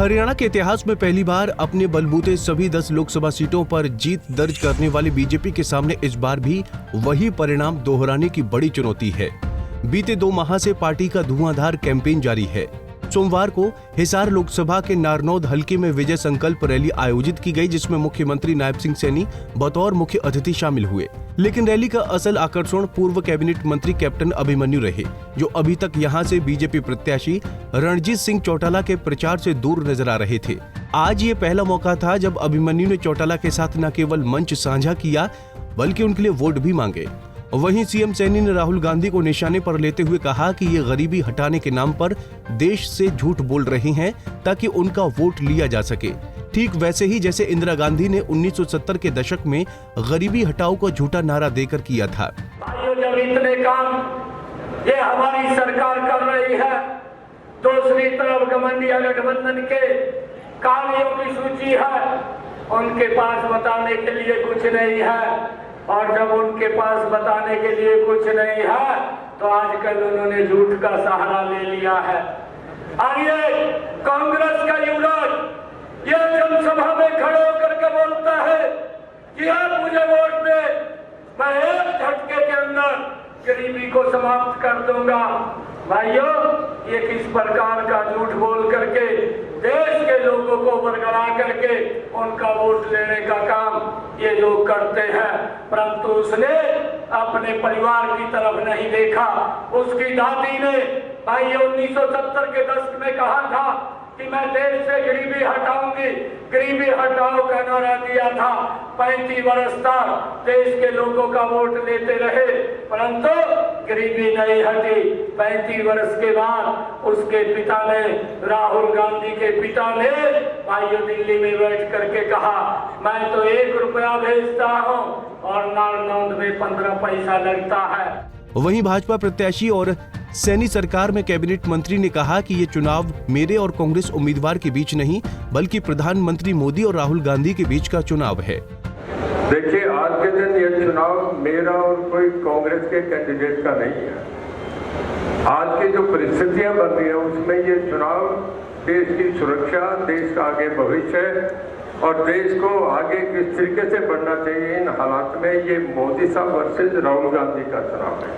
हरियाणा के इतिहास में पहली बार अपने बलबूते सभी 10 लोकसभा सीटों पर जीत दर्ज करने वाली बीजेपी के सामने इस बार भी वही परिणाम दोहराने की बड़ी चुनौती है। बीते 2 माह से पार्टी का धुआंधार कैंपेन जारी है। सोमवार को हिसार लोकसभा के नारनौद हलके में विजय संकल्प रैली आयोजित की गई, जिसमें मुख्यमंत्री नायब सिंह सैनी बतौर मुख्य अतिथि शामिल हुए। लेकिन रैली का असल आकर्षण पूर्व कैबिनेट मंत्री कैप्टन अभिमन्यु रहे, जो अभी तक यहां से बीजेपी प्रत्याशी रणजीत सिंह चौटाला के प्रचार से दूर नजर आ रहे थे। आज ये पहला मौका था जब अभिमन्यु ने चौटाला के साथ न केवल मंच साझा किया, बल्कि उनके लिए वोट भी मांगे। वहीं सीएम सैनी ने राहुल गांधी को निशाने पर लेते हुए कहा कि ये गरीबी हटाने के नाम पर देश से झूठ बोल रहे हैं ताकि उनका वोट लिया जा सके। ठीक वैसे ही जैसे इंदिरा गांधी ने 1970 के दशक में गरीबी हटाओ का झूठा नारा देकर किया था। भाइयों, जब इतने काम ये हमारी सरकार कर रही है, दूसरी तरफ घमंडिया गठबंधन के कार्यों की सूची है, उनके पास बताने के लिए कुछ नहीं है। और जब उनके पास बताने के लिए कुछ नहीं है तो आजकल उन्होंने झूठ का सहारा ले लिया है। आइए, कांग्रेस का युवराज ये जनसभा में खड़े होकर के बोलता है कि आप मुझे वोट दे, मैं एक झटके के अंदर गरीबी को समाप्त कर दूंगा। भाइयों, ये किस प्रकार का झूठ बोल करके देश के लोगों को बरगला करके उनका वोट लेने का काम ये लोग करते हैं, परंतु उसने अपने परिवार की तरफ नहीं देखा। उसकी दादी ने भाई 1970 के दशक में कहा था कि मैं देश से गरीबी हटाऊंगी, गरीबी हटाओ का नारा दिया था। 35 वर्ष तक देश के लोगों का वोट लेते रहे, परंतु गरीबी नहीं हटी। 35 वर्ष के बाद उसके पिता ने, राहुल गांधी के पिता ने भाइयों दिल्ली में बैठ करके कहा, मैं तो 1 रुपया भेजता हूँ और नारनौद में 15 पैसा लगता है। वहीं भाजपा प्रत्याशी और सैनी सरकार में कैबिनेट मंत्री ने कहा कि ये चुनाव मेरे और कांग्रेस उम्मीदवार के बीच नहीं, बल्कि प्रधानमंत्री मोदी और राहुल गांधी के बीच का चुनाव है। देखिए, आज के दिन ये चुनाव मेरा और कोई कांग्रेस के कैंडिडेट का नहीं है। आज की जो परिस्थितियां बन रही है उसमें ये चुनाव देश की सुरक्षा, देश का आगे भविष्य और देश को आगे किस तरीके से बढ़ना चाहिए, इन हालात में ये मोदी साहब वर्सेस राहुल गांधी का चुनाव है।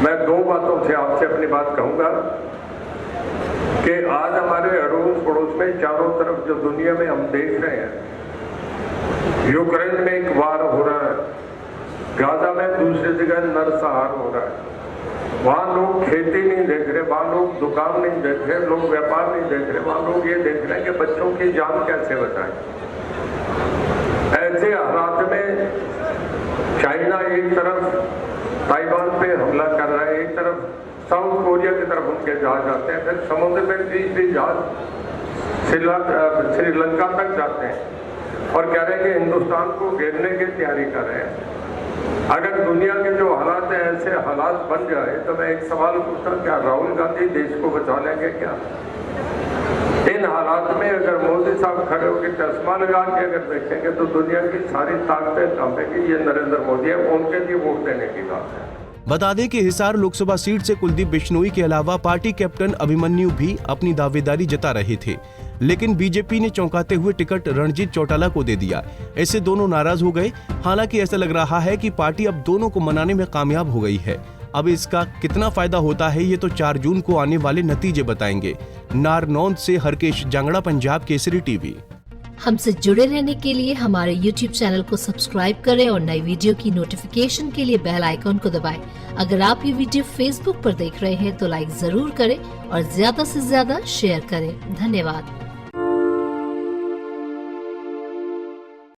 मैं 2 बातों से आपसे अपनी बात कहूंगा कि आज हमारे अड़ोस पड़ोस में चारों तरफ जो दुनिया में हम देख रहे हैं, यूक्रेन में एक वार हो रहा है, गाजा में दूसरी जगह नरसंहार हो रहा है। वहां लोग खेती नहीं देख रहे, वहां लोग दुकान नहीं देख रहे, लोग व्यापार नहीं देख रहे, वहां लोग ये देख रहे हैं कि बच्चों की जान कैसे बचाएं। ऐसे हालात में चाइना एक तरफ ताइवान पे हमला कर रहा है, एक तरफ साउथ कोरिया की तरफ उनके जहाज आते हैं, फिर समुद्र में तीसरी जहाज श्रीलंका तक जाते हैं और कह रहे हैं कि हिंदुस्तान को घेरने की तैयारी कर रहे हैं। अगर दुनिया के जो हालात हैं ऐसे हालात बन जाए तो मैं एक सवाल पूछता हूं, क्या राहुल गांधी देश को बचा लेंगे? क्या इन हालात में अगर मोदी साहब खड़े होकर चश्मा लगा के अगर देखेंगे तो दुनिया की सारी ताकतें कांपेंगी, ये नरेंद्र मोदी है, उनके लिए वोट देने की बात है। बता दें कि हिसार लोकसभा सीट से कुलदीप बिश्नोई के अलावा पार्टी कैप्टन अभिमन्यु भी अपनी दावेदारी जता रहे थे, लेकिन बीजेपी ने चौंकाते हुए टिकट रणजीत चौटाला को दे दिया। ऐसे दोनों नाराज हो गए। हालांकि ऐसा लग रहा है कि पार्टी अब दोनों को मनाने में कामयाब हो गई है। अब इसका कितना फायदा होता है ये तो 4 जून को आने वाले नतीजे बताएंगे। नारनौद से हरकेश जांगड़ा, पंजाब केसरी टीवी। हमसे जुड़े रहने के लिए हमारे YouTube चैनल को सब्सक्राइब करें और नई वीडियो की नोटिफिकेशन के लिए बेल आइकॉन को दबाएं। अगर आप ये वीडियो Facebook पर देख रहे हैं तो लाइक जरूर करें और ज्यादा से ज्यादा शेयर करें। धन्यवाद।